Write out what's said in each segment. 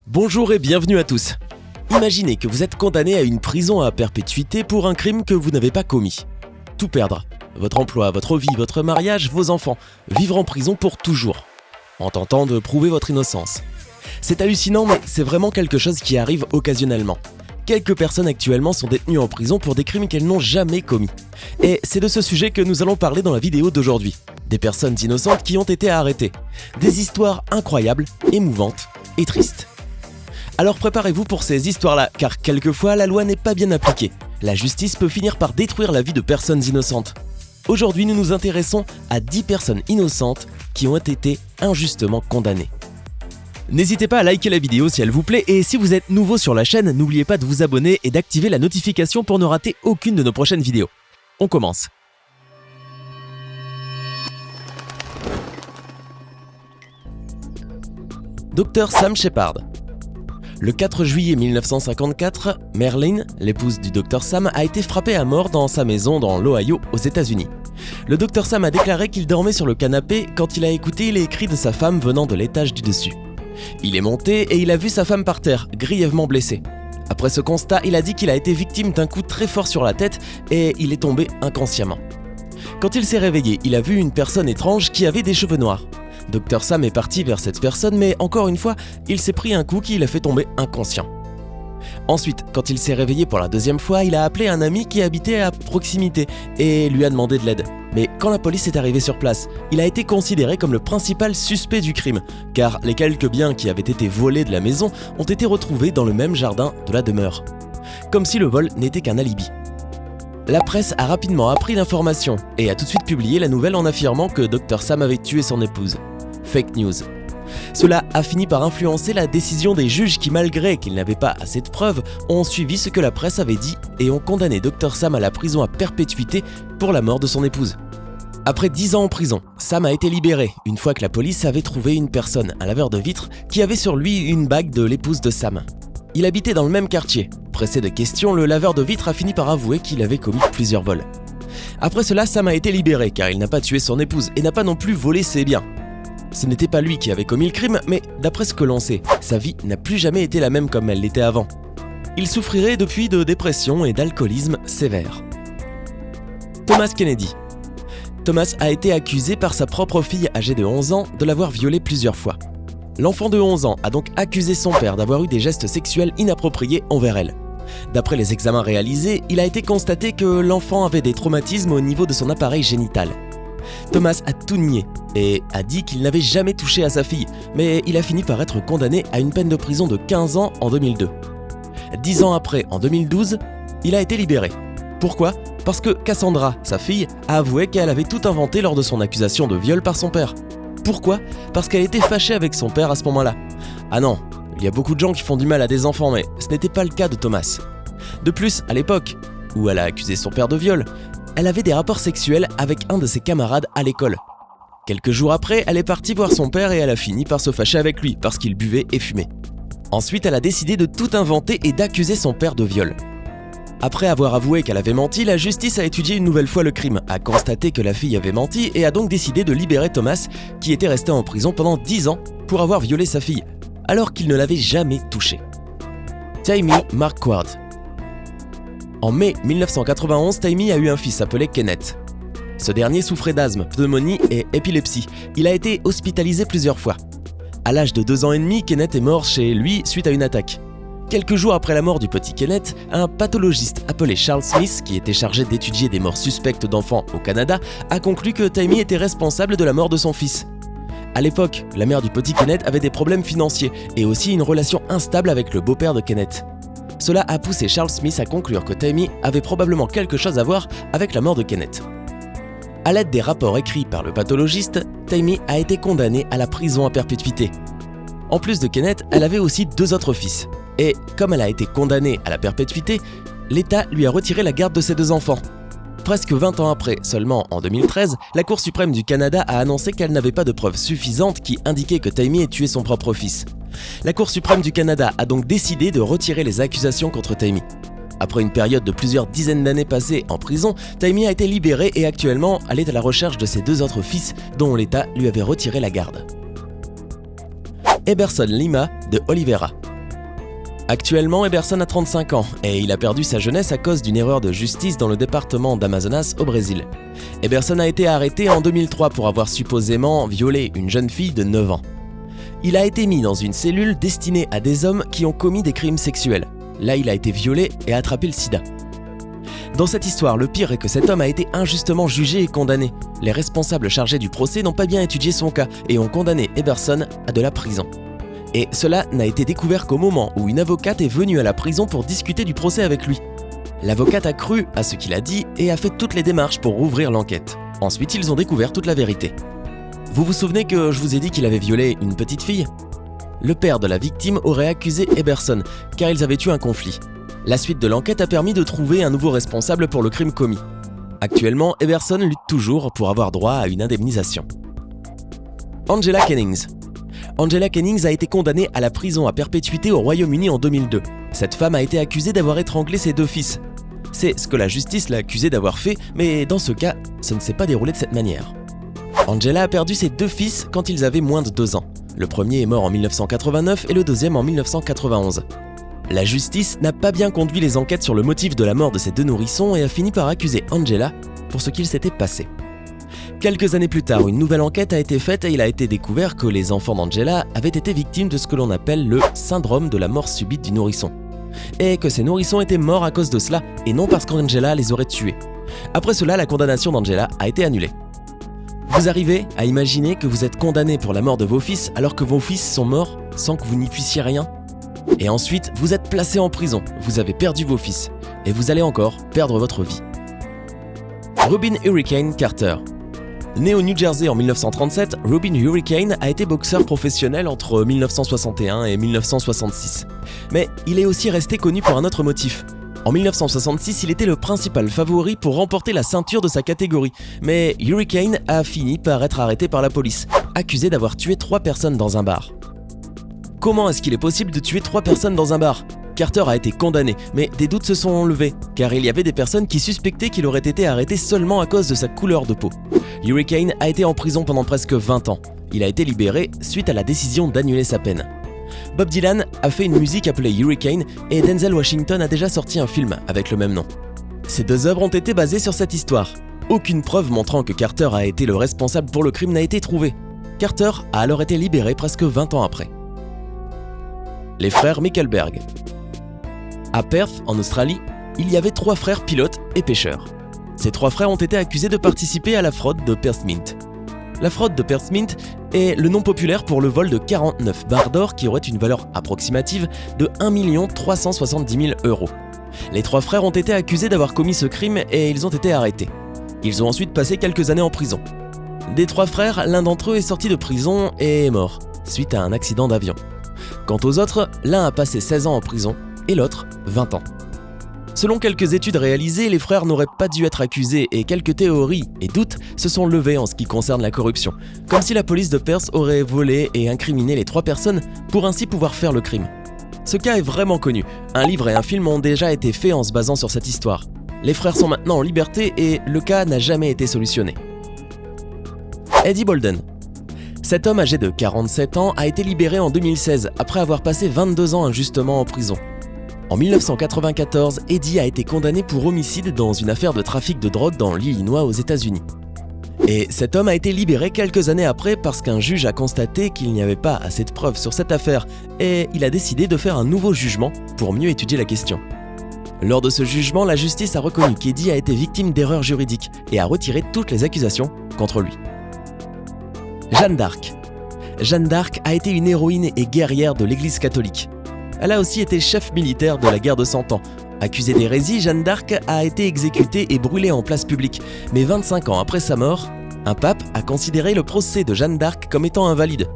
Bonjour et bienvenue à tous. Imaginez que vous êtes condamné à une prison à perpétuité pour un crime que vous n'avez pas commis. Tout perdre. Votre emploi, votre vie, votre mariage, vos enfants. Vivre en prison pour toujours. En tentant de prouver votre innocence. C'est hallucinant, mais c'est vraiment quelque chose qui arrive occasionnellement. Quelques personnes actuellement sont détenues en prison pour des crimes qu'elles n'ont jamais commis. Et c'est de ce sujet que nous allons parler dans la vidéo d'aujourd'hui. Des personnes innocentes qui ont été arrêtées. Des histoires incroyables, émouvantes et tristes. Alors préparez-vous pour ces histoires-là, car quelquefois la loi n'est pas bien appliquée. La justice peut finir par détruire la vie de personnes innocentes. Aujourd'hui, nous nous intéressons à 10 personnes innocentes qui ont été injustement condamnées. N'hésitez pas à liker la vidéo si elle vous plaît, et si vous êtes nouveau sur la chaîne, n'oubliez pas de vous abonner et d'activer la notification pour ne rater aucune de nos prochaines vidéos. On commence. Dr Sam Shepard. Le 4 juillet 1954, Merlyn, l'épouse du Dr Sam, a été frappée à mort dans sa maison dans l'Ohio, aux États-Unis. Le Dr Sam a déclaré qu'il dormait sur le canapé quand il a écouté les cris de sa femme venant de l'étage du dessus. Il est monté et il a vu sa femme par terre, grièvement blessée. Après ce constat, il a dit qu'il a été victime d'un coup très fort sur la tête et il est tombé inconsciemment. Quand il s'est réveillé, il a vu une personne étrange qui avait des cheveux noirs. Dr Sam est parti vers cette personne, mais encore une fois, il s'est pris un coup qui l'a fait tomber inconscient. Ensuite, quand il s'est réveillé pour la deuxième fois, il a appelé un ami qui habitait à proximité et lui a demandé de l'aide. Mais quand la police est arrivée sur place, il a été considéré comme le principal suspect du crime, car les quelques biens qui avaient été volés de la maison ont été retrouvés dans le même jardin de la demeure. Comme si le vol n'était qu'un alibi. La presse a rapidement appris l'information et a tout de suite publié la nouvelle en affirmant que Dr Sam avait tué son épouse. Fake news. Cela a fini par influencer la décision des juges qui, malgré qu'ils n'avaient pas assez de preuves, ont suivi ce que la presse avait dit et ont condamné Dr Sam à la prison à perpétuité pour la mort de son épouse. Après 10 ans en prison, Sam a été libéré une fois que la police avait trouvé une personne, un laveur de vitres, qui avait sur lui une bague de l'épouse de Sam. Il habitait dans le même quartier. Pressé de questions, le laveur de vitres a fini par avouer qu'il avait commis plusieurs vols. Après cela, Sam a été libéré car il n'a pas tué son épouse et n'a pas non plus volé ses biens. Ce n'était pas lui qui avait commis le crime, mais d'après ce que l'on sait, sa vie n'a plus jamais été la même comme elle l'était avant. Il souffrirait depuis de dépression et d'alcoolisme sévère. Thomas Kennedy. Thomas a été accusé par sa propre fille âgée de 11 ans de l'avoir violée plusieurs fois. L'enfant de 11 ans a donc accusé son père d'avoir eu des gestes sexuels inappropriés envers elle. D'après les examens réalisés, il a été constaté que l'enfant avait des traumatismes au niveau de son appareil génital. Thomas a tout nié et a dit qu'il n'avait jamais touché à sa fille, mais il a fini par être condamné à une peine de prison de 15 ans en 2002. 10 ans après, en 2012, il a été libéré. Pourquoi ? Parce que Cassandra, sa fille, a avoué qu'elle avait tout inventé lors de son accusation de viol par son père. Pourquoi ? Parce qu'elle était fâchée avec son père à ce moment-là. Ah non, il y a beaucoup de gens qui font du mal à des enfants, mais ce n'était pas le cas de Thomas. De plus, à l'époque où elle a accusé son père de viol, elle avait des rapports sexuels avec un de ses camarades à l'école. Quelques jours après, elle est partie voir son père et elle a fini par se fâcher avec lui parce qu'il buvait et fumait. Ensuite, elle a décidé de tout inventer et d'accuser son père de viol. Après avoir avoué qu'elle avait menti, la justice a étudié une nouvelle fois le crime, a constaté que la fille avait menti et a donc décidé de libérer Thomas, qui était resté en prison pendant 10 ans pour avoir violé sa fille, alors qu'il ne l'avait jamais touchée. Tammy Marquardt. En mai 1991, Tammy a eu un fils appelé Kenneth. Ce dernier souffrait d'asthme, pneumonie et épilepsie. Il a été hospitalisé plusieurs fois. À l'âge de 2 ans et demi, Kenneth est mort chez lui suite à une attaque. Quelques jours après la mort du petit Kenneth, un pathologiste appelé Charles Smith, qui était chargé d'étudier des morts suspectes d'enfants au Canada, a conclu que Tammy était responsable de la mort de son fils. À l'époque, la mère du petit Kenneth avait des problèmes financiers et aussi une relation instable avec le beau-père de Kenneth. Cela a poussé Charles Smith à conclure que Tammy avait probablement quelque chose à voir avec la mort de Kenneth. À l'aide des rapports écrits par le pathologiste, Tammy a été condamnée à la prison à perpétuité. En plus de Kenneth, elle avait aussi 2 autres fils. Et comme elle a été condamnée à la perpétuité, l'État lui a retiré la garde de ses 2 enfants. Presque 20 ans après, seulement en 2013, la Cour suprême du Canada a annoncé qu'elle n'avait pas de preuves suffisantes qui indiquaient que Tammy ait tué son propre fils. La Cour suprême du Canada a donc décidé de retirer les accusations contre Tammy. Après une période de plusieurs dizaines d'années passées en prison, Tammy a été libérée et actuellement, elle est à la recherche de ses 2 autres fils dont l'État lui avait retiré la garde. Eberson Lima de Oliveira. Actuellement, Eberson a 35 ans et il a perdu sa jeunesse à cause d'une erreur de justice dans le département d'Amazonas au Brésil. Eberson a été arrêté en 2003 pour avoir supposément violé une jeune fille de 9 ans. Il a été mis dans une cellule destinée à des hommes qui ont commis des crimes sexuels. Là, il a été violé et a attrapé le sida. Dans cette histoire, le pire est que cet homme a été injustement jugé et condamné. Les responsables chargés du procès n'ont pas bien étudié son cas et ont condamné Eberson à de la prison. Et cela n'a été découvert qu'au moment où une avocate est venue à la prison pour discuter du procès avec lui. L'avocate a cru à ce qu'il a dit et a fait toutes les démarches pour rouvrir l'enquête. Ensuite, ils ont découvert toute la vérité. Vous vous souvenez que je vous ai dit qu'il avait violé une petite fille ? Le père de la victime aurait accusé Eberson car ils avaient eu un conflit. La suite de l'enquête a permis de trouver un nouveau responsable pour le crime commis. Actuellement, Eberson lutte toujours pour avoir droit à une indemnisation. Angela Kennings. Angela Kennings a été condamnée à la prison à perpétuité au Royaume-Uni en 2002. Cette femme a été accusée d'avoir étranglé ses 2 fils. C'est ce que la justice l'a accusée d'avoir fait, mais dans ce cas, ça ne s'est pas déroulé de cette manière. Angela a perdu ses 2 fils quand ils avaient moins de 2 ans. Le premier est mort en 1989 et le deuxième en 1991. La justice n'a pas bien conduit les enquêtes sur le motif de la mort de ces 2 nourrissons et a fini par accuser Angela pour ce qu'il s'était passé. Quelques années plus tard, une nouvelle enquête a été faite et il a été découvert que les enfants d'Angela avaient été victimes de ce que l'on appelle le syndrome de la mort subite du nourrisson. Et que ces nourrissons étaient morts à cause de cela et non parce qu'Angela les aurait tués. Après cela, la condamnation d'Angela a été annulée. Vous arrivez à imaginer que vous êtes condamné pour la mort de vos fils alors que vos fils sont morts sans que vous n'y puissiez rien ? Et ensuite, vous êtes placé en prison, vous avez perdu vos fils et vous allez encore perdre votre vie. Rubin Hurricane Carter. Né au New Jersey en 1937, Rubin Hurricane a été boxeur professionnel entre 1961 et 1966. Mais il est aussi resté connu pour un autre motif. En 1966, il était le principal favori pour remporter la ceinture de sa catégorie, mais Hurricane a fini par être arrêté par la police, accusé d'avoir tué 3 personnes dans un bar. Comment est-ce qu'il est possible de tuer 3 personnes dans un bar ? Carter a été condamné, mais des doutes se sont enlevés, car il y avait des personnes qui suspectaient qu'il aurait été arrêté seulement à cause de sa couleur de peau. Hurricane a été en prison pendant presque 20 ans. Il a été libéré suite à la décision d'annuler sa peine. Bob Dylan a fait une musique appelée Hurricane et Denzel Washington a déjà sorti un film avec le même nom. Ces 2 œuvres ont été basées sur cette histoire. Aucune preuve montrant que Carter a été le responsable pour le crime n'a été trouvée. Carter a alors été libéré presque 20 ans après. Les frères Mickelberg. À Perth, en Australie, il y avait 3 frères pilotes et pêcheurs. Ces 3 frères ont été accusés de participer à la fraude de Perth Mint. La fraude de Perth Mint est le nom populaire pour le vol de 49 barres d'or qui auraient une valeur approximative de 1 370 000 €. Les 3 frères ont été accusés d'avoir commis ce crime et ils ont été arrêtés. Ils ont ensuite passé quelques années en prison. Des 3 frères, l'un d'entre eux est sorti de prison et est mort, suite à un accident d'avion. Quant aux autres, l'un a passé 16 ans en prison et l'autre 20 ans. Selon quelques études réalisées, les frères n'auraient pas dû être accusés et quelques théories et doutes se sont levés en ce qui concerne la corruption, comme si la police de Perth aurait volé et incriminé les 3 personnes pour ainsi pouvoir faire le crime. Ce cas est vraiment connu, un livre et un film ont déjà été faits en se basant sur cette histoire. Les frères sont maintenant en liberté et le cas n'a jamais été solutionné. Eddie Bolden. Cet homme âgé de 47 ans a été libéré en 2016 après avoir passé 22 ans injustement en prison. En 1994, Eddie a été condamné pour homicide dans une affaire de trafic de drogue dans l'Illinois aux États-Unis. Et cet homme a été libéré quelques années après parce qu'un juge a constaté qu'il n'y avait pas assez de preuves sur cette affaire et il a décidé de faire un nouveau jugement pour mieux étudier la question. Lors de ce jugement, la justice a reconnu qu'Eddie a été victime d'erreurs juridiques et a retiré toutes les accusations contre lui. Jeanne d'Arc. Jeanne d'Arc a été une héroïne et guerrière de l'Église catholique. Elle a aussi été chef militaire de la guerre de 100 ans. Accusée d'hérésie, Jeanne d'Arc a été exécutée et brûlée en place publique. Mais 25 ans après sa mort, un pape a considéré le procès de Jeanne d'Arc comme étant invalide.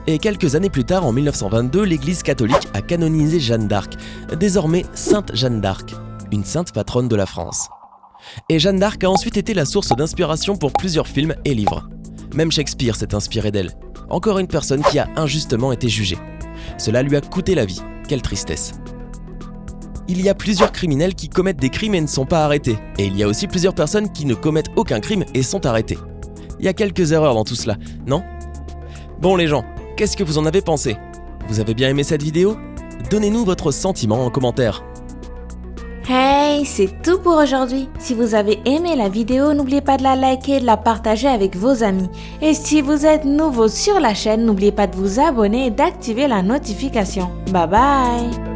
Et quelques années plus tard, en 1922, l'Église catholique a canonisé Jeanne d'Arc, désormais Sainte Jeanne d'Arc, une sainte patronne de la France. Et Jeanne d'Arc a ensuite été la source d'inspiration pour plusieurs films et livres. Même Shakespeare s'est inspiré d'elle. Encore une personne qui a injustement été jugée. Cela lui a coûté la vie. Quelle tristesse. Il y a plusieurs criminels qui commettent des crimes et ne sont pas arrêtés. Et il y a aussi plusieurs personnes qui ne commettent aucun crime et sont arrêtées. Il y a quelques erreurs dans tout cela, non ? Bon les gens, qu'est-ce que vous en avez pensé ? Vous avez bien aimé cette vidéo ? Donnez-nous votre sentiment en commentaire. Hey, c'est tout pour aujourd'hui. Si vous avez aimé la vidéo, n'oubliez pas de la liker et de la partager avec vos amis. Et si vous êtes nouveau sur la chaîne, n'oubliez pas de vous abonner et d'activer la notification. Bye bye!